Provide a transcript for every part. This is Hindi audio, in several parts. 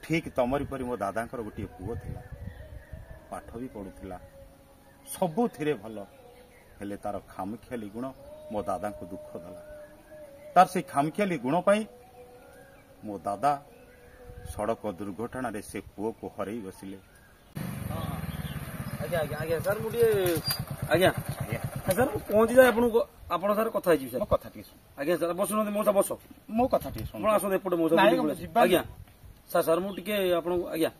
ठीक तमरी परी मो दादांकर गोटे पुओ थिला पाठ भी पढ़ुला सबुथिरे भल हेले तार खामखियाली गुण मो दादा को दुख देला तार से खामखियाली गुण पाई मो दादा सड़क दुर्घटना रे से पुओ को हरई बसिले। आज्ञा आज्ञा आज्ञा सर मुझे आज्ञा सर पहुंची जाए आपन सर कथा है सर कथा टी आज्ञा सर बस मौसा बस मो कथा टी सुन आस एपटे मौसा आज्ञा सर सर मुझे आपन आज्ञा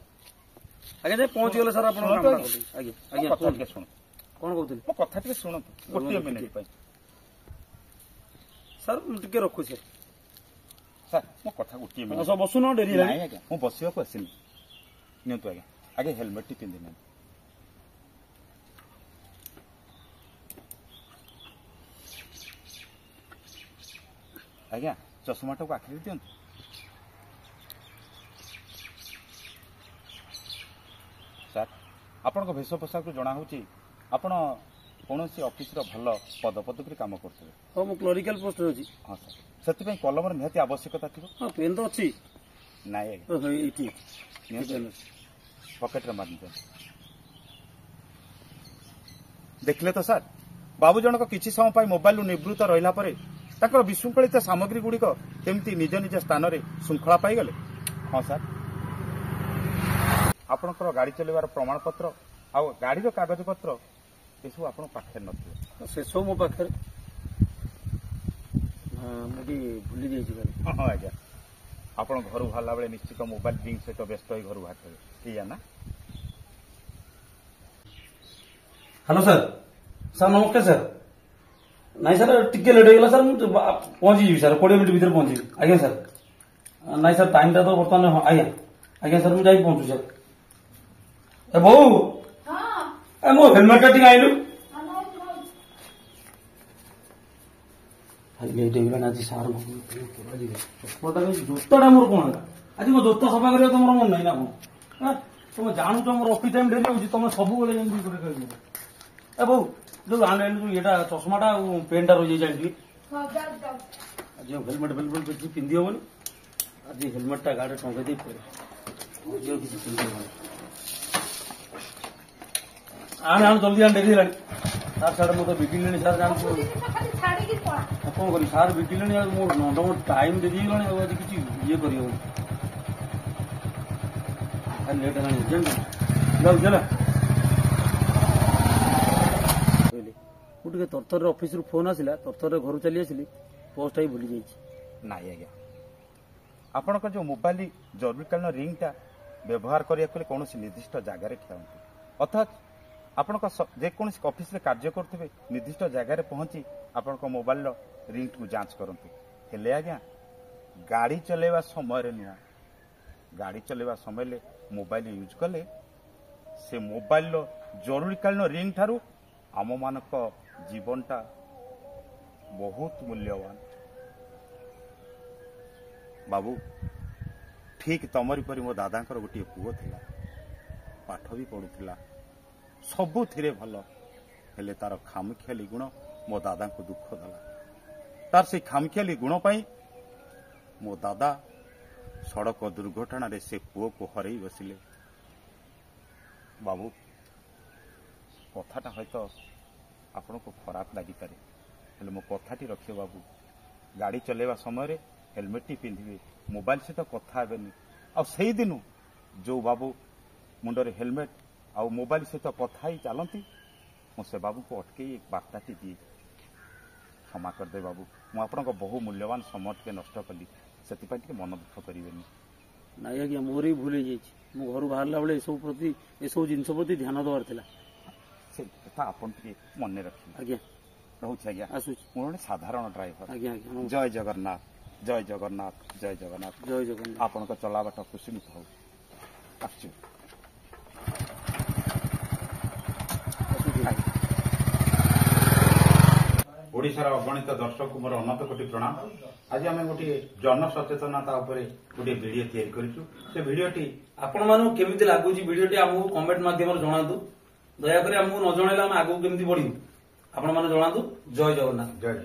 आज्ञा जाए पहुंची गले सर आप आज्ञा आज्ञा कथा टी सुन कौन कहते मो कथा टी सुन गोटे मिनिट पाई सर मुझे रखु सर सर मो कथा गोटे मिनिट सब बसुन डेरी नहीं आज्ञा मो बसिया को आसिनी नियंतु आज्ञा आगे हेलमेट टी पिंधि न आज्ञा चश्माटा को आखिरी दियंतु सर आपण भेष पोशाक जना हूँ आपण कौन ऑफिस भल पदपदक काम करते हाँ मुझे क्लरिकल पोस्ट अच्छी हाँ सर से कलम निहाती आवश्यकता थी हाँ पेन तो अच्छी नाई पकेट मार देखले तो सर बाबू जनक किसी समय मोबाइल निवृत्त रहा पर विशृंखलित सामग्री गुड़िक केमती निज निज स्थान में श्रृंखला पाईगले। हाँ सर आपणकर गाड़ी चलैबार प्रमाण पत्र आ गाड़ी कागज पत्र ये सब आप पाखे न से सब मो पाखे भूली जाइए। हाँ आज्ञा आप घर बाहर बेले निश्चित मोबाइल रिंग सहित व्यस्त हो घर बाहर ठीक है ना। हेलो सर सर नमस्कार सर नहीं सर टिके लेट हो सर मुझे पहुंची जी सर 20 मिनट भीतर पहुंची आज्ञा सर नहीं सर टाइम टा तो बर्तमान आज्ञा आज्ञा सर मुझे पहुंचू सर ए बो ए मो हेलमेट टी आइलु भाई लेट हो गला आज सार चश्माटा जोताटा मोर कोन आज मो जोता सफा करियो तमरो मन नहीं ना कोन तुम जानू तो मोर ऑफिस टाइम डेली होची तुम सब बेले जेंती करे कर ए बो जो आने जो येटा चश्माटा पेनटा रही जाए जानी हां जाओ जाओ आज हेलमेट हेलमेट किसी पिंदी होबनी आज हेलमेटटा गाड़ी टंगे दे पड़े जो किसी पिंदी होबनी आने आने जल्दी आने डेरी लानी सार सार मो तो बिटिलेनी सार जान को खाली छाड़ी की कौन करी सार बिटिलेनी मो नंद मो टाइम दे दी गणी आज किसी ये करियो खाली लेट आनी जन जाओ चला तरतर ऑफिस रु फोन आसिला तरतर घर चली आसिली पोस्ट आई भूली जाइए नाई आज्ञा आपण जो मोबाइल जरूरीकालीन रिंगटा व्यवहार करिया कौन निर्दिष्ट जगार ठियाऊँ अर्थात आपण जेकोसी ऑफिस रे कार्य करते निर्दिष्ट जगार पहुंची आपण मोबाइल रिंग को जांच करते हेले आज्ञा गाड़ी चलेवा समय नुआ गाड़ी चलेवा समय मोबाइल यूज कले से मोबाइल जरूरीकालीन रिंग ठारू आम मानक जीवनटा बहुत मूल्यवान। बाबू ठीक तमरी परी मो दादांकर गोटे पुओ थिला पाठ भी पढ़ुला सबुथिरे भल हेले तार खामखियाली गुण मो दादा को दुख देला तार से खामखियाली गुण पाई मो दादा सड़क दुर्घटना रे से पुओ को हरई बसिले। बाबू कथाटा हयतो आपण को खराब लगी पारे हेले मो कथाटी रखिए बाबू गाड़ी चलेवा समय हेलमेट टी पिंधे मोबाइल सहित कथा हेनी आ दिन जो बाबू मुंडरे हेलमेट आ मोबाइल सहित कथा ही चलती मुझे बाबू को अटके बार्ताटी दिए क्षमा करदे बाबू मुझे बहु मूल्यवान समय टे नष्ट कली से मन दुख करें ना आज्ञा मोर भी भूल जाइए मो घर बाहर बेले ये सब जिन प्रति ध्यान देवार था से कथा आपन मन रखिए आज्ञा रोचे आज्ञा मोर साधारण ड्राइवर आज्ञा जय जगन्नाथ जय जगन्नाथ जय जगन्नाथ जय जगन्नाथ आपण चलाबाट कुशमित हो आसु ओडिशार अगणित दर्शक मोर अनंत कोटि प्रणाम। आज आम गोटे जन सचेतनता गोटे भिडियो तैयारी करिछु से भिडियोटी आपण मानु केमिति लागुची भिडियोटी हमहु कमेंट माध्यम रे जणादु दया करी हमहु न जणैला हम आगु केमिति बढ़िबु आपण माने जणादु। जय जगन्नाथ जय।